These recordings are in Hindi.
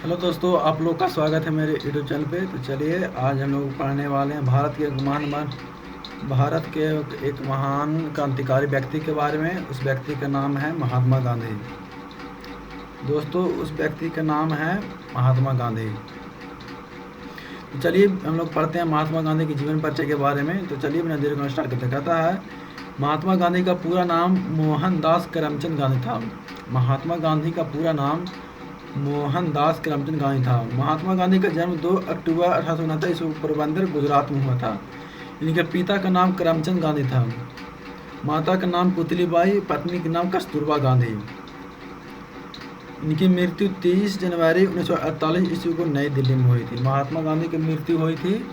हेलो दोस्तों, आप लोग का स्वागत है मेरे यूट्यूब चैनल पे। तो चलिए आज हम लोग पढ़ने वाले हैं भारत के एक महान क्रांतिकारी व्यक्ति के बारे में। उस व्यक्ति का नाम है महात्मा गांधी। दोस्तों, उस व्यक्ति का नाम है महात्मा गांधी। तो चलिए हम लोग पढ़ते हैं महात्मा गांधी की जीवन परिचय के बारे में। तो चलिए बिना देर को स्टार्ट करते। कहता है महात्मा गांधी का पूरा नाम मोहनदास करमचंद गांधी था। महात्मा गांधी का पूरा नाम मोहनदास करमचंद गांधी था। महात्मा गांधी का जन्म 2 अक्टूबर 1869 ईस्वी को पोरबंदर, गुजरात में हुआ था। इनके पिता का नाम करमचंद गांधी था। माता का नाम पुतलीबाई, पत्नी का नाम कस्तूरबा गांधी। इनकी मृत्यु 30 जनवरी 1948 ईस्वी को नई दिल्ली में हुई थी। महात्मा गांधी की मृत्यु हुई थी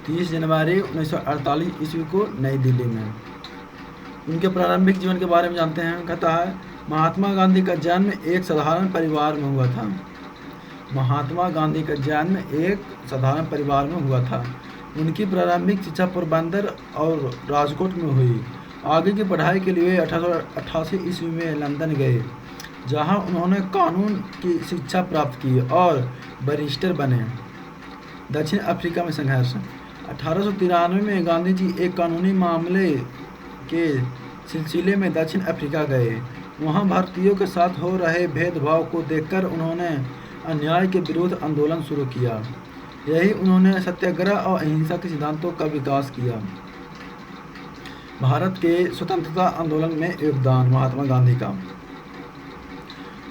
30 जनवरी 1948 ईस्वी को नई दिल्ली में। उनके प्रारंभिक जीवन के बारे में जानते हैं। कहता है महात्मा गांधी का जन्म एक साधारण परिवार में हुआ था। महात्मा गांधी का जन्म एक साधारण परिवार में हुआ था। उनकी प्रारंभिक शिक्षा पोरबंदर और राजकोट में हुई। आगे की पढ़ाई के लिए 1888 ईस्वी में लंदन गए, जहां उन्होंने कानून की शिक्षा प्राप्त की और बैरिस्टर बने। दक्षिण अफ्रीका में संघर्ष। 1893 में गांधी जी एक कानूनी मामले के सिलसिले में दक्षिण अफ्रीका गए। वहां भारतीयों के साथ हो रहे भेदभाव को देखकर उन्होंने अन्याय के विरुद्ध आंदोलन शुरू किया। यही उन्होंने सत्याग्रह और अहिंसा के सिद्धांतों का विकास किया। भारत के स्वतंत्रता आंदोलन में योगदान महात्मा गांधी का।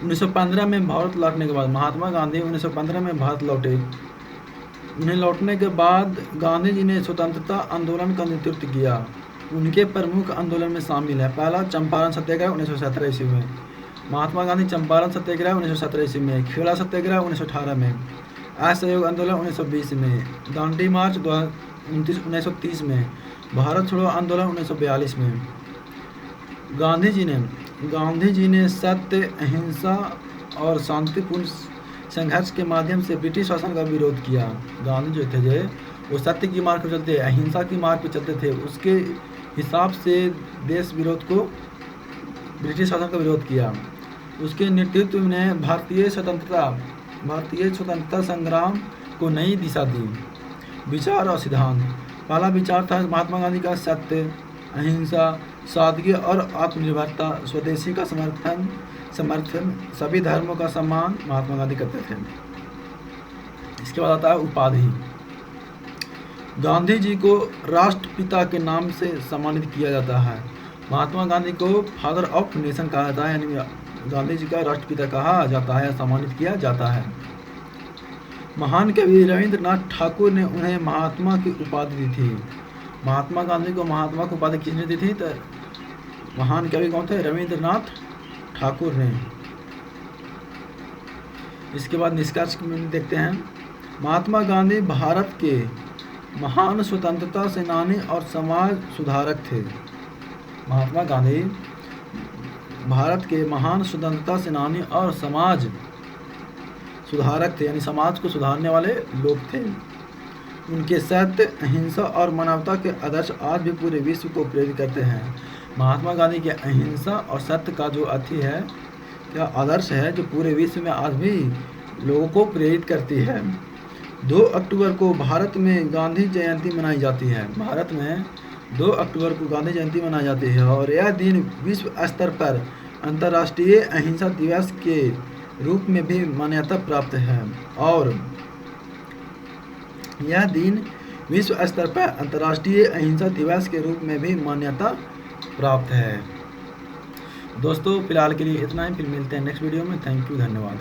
1915 में भारत लौटने के बाद महात्मा गांधी 1915 में भारत लौटे। उन्हें लौटने के बाद गांधी जी ने स्वतंत्रता आंदोलन का नेतृत्व किया। उनके प्रमुख आंदोलन में शामिल है पहला चंपारण सत्याग्रह 1917 ईस्वी में। महात्मा गांधी चंपारण सत्याग्रह 1917 ईस्वी में, खेड़ा सत्याग्रह 1918 में, असहयोग आंदोलन 1920 में, दांडी मार्च 1930 में, भारत छोड़ो आंदोलन 1942 में। गांधी जी ने सत्य, अहिंसा और शांतिपूर्ण संघर्ष के माध्यम से ब्रिटिश शासन का विरोध किया। गांधी जो थे वो सत्य की मार्ग पर चलते, अहिंसा की मार्ग पर चलते थे। उसके हिसाब से देश विरोध को, ब्रिटिश शासन का विरोध किया। उसके नेतृत्व ने भारतीय स्वतंत्रता संग्राम को नई दिशा दी। विचार और सिद्धांत। पहला विचार था महात्मा गांधी का सत्य, अहिंसा, सादगी और आत्मनिर्भरता, स्वदेशी का समर्थन, सभी धर्मों का सम्मान महात्मा गांधी करते थे। इसके बाद आता है उपाधि। गांधी जी को राष्ट्रपिता के नाम से सम्मानित किया जाता है। महात्मा गांधी को फादर ऑफ नेशन कहा जाता है, यानी गांधी जी का राष्ट्रपिता कहा जाता है, सम्मानित किया जाता है। महान कवि रविंद्रनाथ ठाकुर ने उन्हें महात्मा की उपाधि दी थी। महात्मा गांधी को महात्मा की उपाधि किसने दी थी? तो महान कवि कौन थे? रविंद्रनाथ ठाकुर ने। इसके बाद निष्कर्ष देखते हैं। महात्मा गांधी भारत के महान स्वतंत्रता सेनानी और समाज सुधारक थे। महात्मा गांधी भारत के महान स्वतंत्रता सेनानी और समाज सुधारक थे, यानी समाज को सुधारने वाले लोग थे। उनके सत्य, अहिंसा और मानवता के आदर्श आज भी पूरे विश्व को प्रेरित करते हैं। महात्मा गांधी के अहिंसा और सत्य का जो अथी है, क्या आदर्श है, जो पूरे विश्व में आज भी लोगों को प्रेरित करती है। 2 अक्टूबर को भारत में गांधी जयंती मनाई जाती है। भारत में 2 अक्टूबर को गांधी जयंती मनाई जाती है और यह दिन विश्व स्तर पर अंतर्राष्ट्रीय अहिंसा दिवस के रूप में भी मान्यता प्राप्त है। और यह दिन विश्व स्तर पर अंतर्राष्ट्रीय अहिंसा दिवस के रूप में भी मान्यता प्राप्त है। दोस्तों, फिलहाल के लिए इतना ही। फिर मिलते हैं नेक्स्ट वीडियो में। थैंक यू, धन्यवाद।